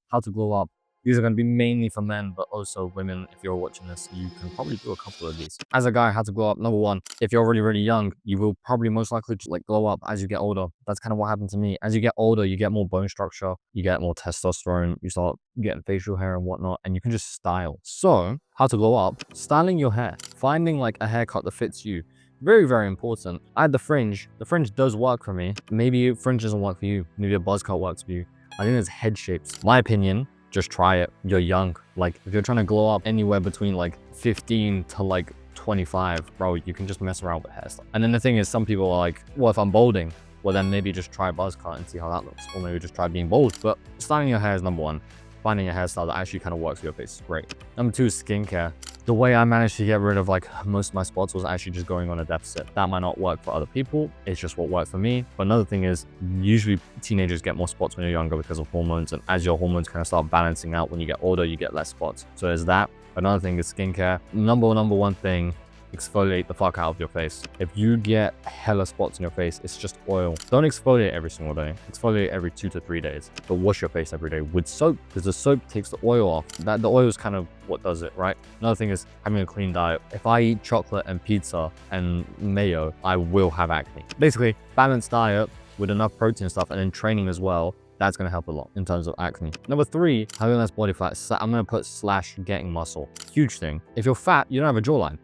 how to glow up. These are going to be mainly for men, but also women. If you're watching this, you can probably do a couple of these. As a guy, how to glow up. Number one, if you're really, really young, you will probably most likely just like glow up as you get older. That's kind of what happened to me. As you get older, you get more bone structure, you get more testosterone, you start getting facial hair and whatnot, and you can just style. So, how to glow up? Styling your hair, finding like a haircut that fits you. Very, very important. I had the fringe. The fringe does work for me. Maybe fringe doesn't work for you. Maybe a buzz cut works for you. I think there's head shapes. My opinion, just try it. You're young. Like, if you're trying to glow up anywhere between like 15 to like 25, bro, you can just mess around with hairstyle. And then the thing is, some people are like, well, if I'm balding, well, then maybe just try buzz cut and see how that looks. Or maybe just try being bald. But styling your hair is number one. Finding a hairstyle that actually kind of works for your face is great. Number two is skincare. The way I managed to get rid of like most of my spots was actually just going on a deficit. That might not work for other people. It's just what worked for me. But another thing is, usually teenagers get more spots when you're younger because of hormones. And as your hormones kind of start balancing out, when you get older, you get less spots. So there's that. Another thing is skincare. Number one thing, exfoliate the fuck out of your face. If you get hella spots in your face, it's just oil. Don't exfoliate every single day. Exfoliate every 2 to 3 days. But wash your face every day with soap, because the soap takes the oil off. The oil is kind of what does it, right? Another thing is having a clean diet. If I eat chocolate and pizza and mayo, I will have acne. Basically, balanced diet with enough protein stuff and then training as well. That's going to help a lot in terms of acne. Number three, having less body fat. I'm going to put / getting muscle. Huge thing. If you're fat, you don't have a jawline.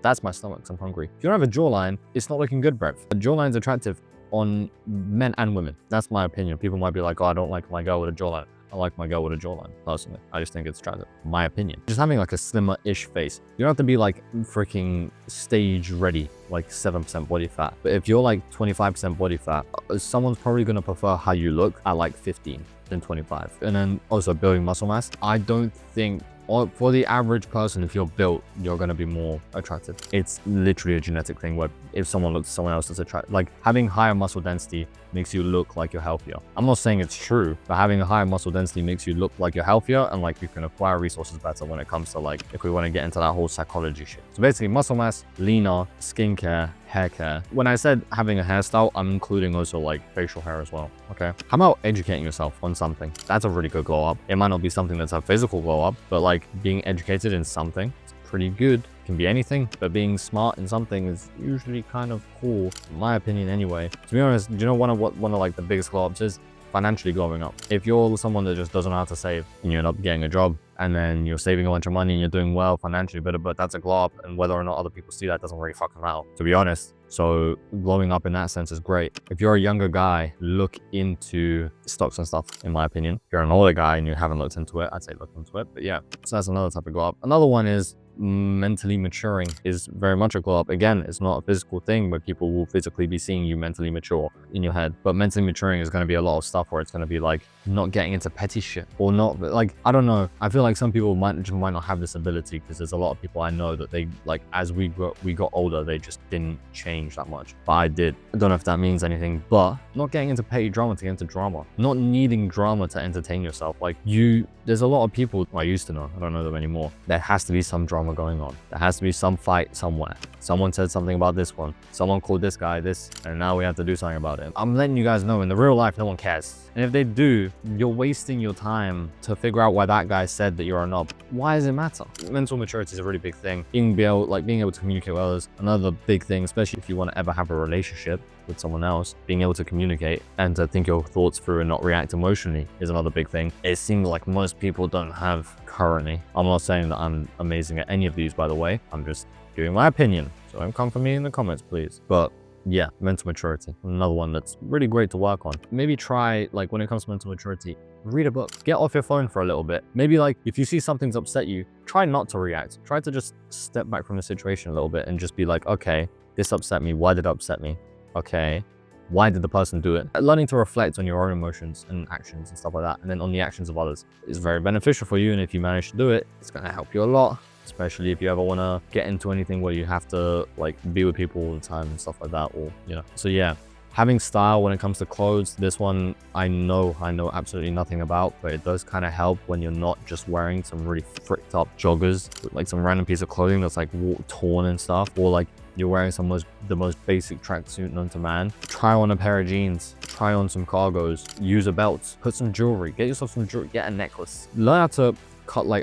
That's my stomach, I'm hungry. If you don't have a jawline, it's not looking good, Brev. A jawline's attractive on men and women. That's my opinion. People might be like, oh, I don't like my girl with a jawline. I like my girl with a jawline, personally. I just think it's attractive. My opinion. Just having like a slimmer-ish face. You don't have to be like freaking stage ready, like 7% body fat. But if you're like 25% body fat, someone's probably going to prefer how you look at like 15 than 25. And then also building muscle mass. I don't think, or for the average person, if you're built, you're going to be more attractive. It's literally a genetic thing where if someone looks at someone else that's attractive, like having higher muscle density makes you look like you're healthier. I'm not saying it's true, but having a higher muscle density makes you look like you're healthier and like you can acquire resources better when it comes to like, if we want to get into that whole psychology shit. So basically muscle mass, leaner, skincare, hair care. When I said having a hairstyle, I'm including also like facial hair as well, okay? How about educating yourself on something? That's a really good glow up. It might not be something that's a physical glow up, but like being educated in something, it's pretty good. It can be anything, but being smart in something is usually kind of cool, in my opinion anyway. To be honest, do you know one of like the biggest glow ups is? Financially glowing up. If you're someone that just doesn't know how to save and you end up getting a job and then you're saving a bunch of money and you're doing well financially, but that's a glow up, and whether or not other people see that doesn't really fucking matter, to be honest. So glowing up in that sense is great. If you're a younger guy, look into stocks and stuff, in my opinion. If you're an older guy and you haven't looked into it, I'd say look into it. But yeah, so that's another type of glow up. Another one is mentally maturing is very much a glow up. Again, it's not a physical thing, but people will physically be seeing you mentally mature in your head. But mentally maturing is going to be a lot of stuff where it's going to be like not getting into petty shit or not, like, I don't know. I feel like some people might not have this ability, because there's a lot of people I know that they like, as we got older, they just didn't change that much. But I did. I don't know if that means anything, but not getting into petty drama to get into drama, not needing drama to entertain yourself. Like there's a lot of people I used to know, I don't know them anymore. There has to be some drama going on. There has to be some fight somewhere. Someone said something about this one. Someone called this guy this, and now we have to do something about it. I'm letting you guys know, in the real life, no one cares. And if they do, you're wasting your time to figure out why that guy said that you're a knob. Why does it matter? Mental maturity is a really big thing. Being able to communicate with others, another big thing, especially if you want to ever have a relationship with someone else. Being able to communicate and to think your thoughts through and not react emotionally is another big thing. It seems like most people don't have currently. I'm not saying that I'm amazing at any of these, by the way. I'm just giving my opinion. So don't come for me in the comments, please. But yeah, mental maturity, another one that's really great to work on. Maybe try, like, when it comes to mental maturity, read a book. Get off your phone for a little bit. Maybe like if you see something's upset you, try not to react. Try to just step back from the situation a little bit and just be like, okay, this upset me. Why did it upset me? Okay, why did the person do it? Learning to reflect on your own emotions and actions and stuff like that, and then on the actions of others, is very beneficial for you. And if you manage to do it, it's going to help you a lot, especially if you ever want to get into anything where you have to like be with people all the time and stuff like that, or, you know. So yeah, Having style when it comes to clothes, this one I know absolutely nothing about, but it does kind of help when you're not just wearing some really fricked up joggers with like some random piece of clothing that's like torn and stuff, or like you're wearing the most basic tracksuit known to man. Try on a pair of jeans, try on some cargos, use a belt, put some jewelry, get yourself some jewelry, get a necklace. Learn how to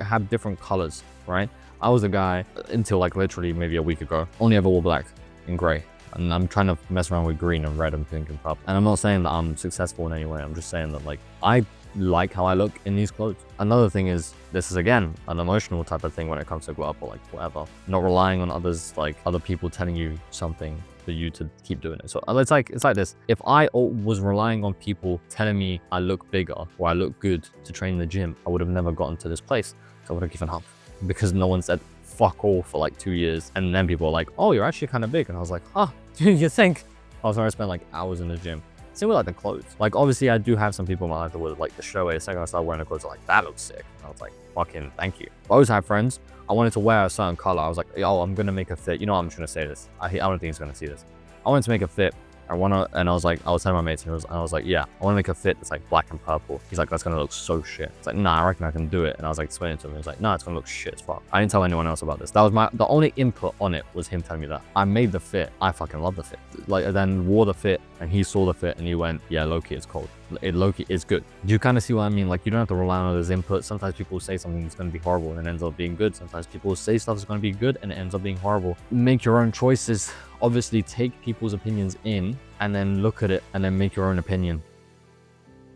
have different colors, right? I was a guy until like literally maybe a week ago, only ever wore black and gray. And I'm trying to mess around with green and red and pink and purple. And I'm not saying that I'm successful in any way. I'm just saying that like, I like how I look in these clothes. Another thing is, this is again, an emotional type of thing when it comes to glow up or like whatever. Not relying on others, like other people telling you something for you to keep doing it. So it's like this. If I was relying on people telling me I look bigger or I look good to train in the gym, I would have never gotten to this place. So I would have given up because no one said fuck all for like 2 years. And then people are like, oh, you're actually kind of big. And I was like, huh, you think? I was already spent like hours in the gym. Same with like the clothes. Like obviously I do have some people in my life that would like the show it. The second I started wearing the clothes, I'm like, that looks sick. And I was like, fucking thank you. I always have friends. I wanted to wear a certain color. I was like, yo, I'm gonna make a fit. You know, I'm just gonna say this. I don't think he's gonna see this. I wanted to make a fit. I was telling my mates, and I was like, yeah, I want to make a fit that's like black and purple. He's like, that's gonna look so shit. It's like, nah, I reckon I can do it. And I was like explaining to him, he was like, nah, it's gonna look shit as fuck. I didn't tell anyone else about this. That was the only input on it was him telling me that. I made the fit. I fucking love the fit. Like, I then wore the fit, and he saw the fit, and he went, yeah, low-key, it's cold. Low-key, it's good. Do you kind of see what I mean? Like, you don't have to rely on others' input. Sometimes people say something that's gonna be horrible and it ends up being good. Sometimes people say stuff that's gonna be good and it ends up being horrible. Make your own choices. Obviously, take people's opinions in and then look at it and then make your own opinion.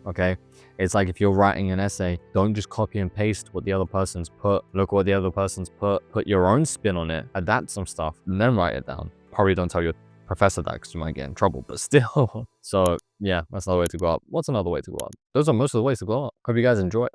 Okay? It's like if you're writing an essay, don't just copy and paste what the other person's put. Look what the other person's put your own spin on it, adapt some stuff, and then write it down. Probably don't tell your professor that because you might get in trouble, but still. So yeah, that's another way to go up. What's another way to go up? Those are most of the ways to go up. Hope you guys enjoy it.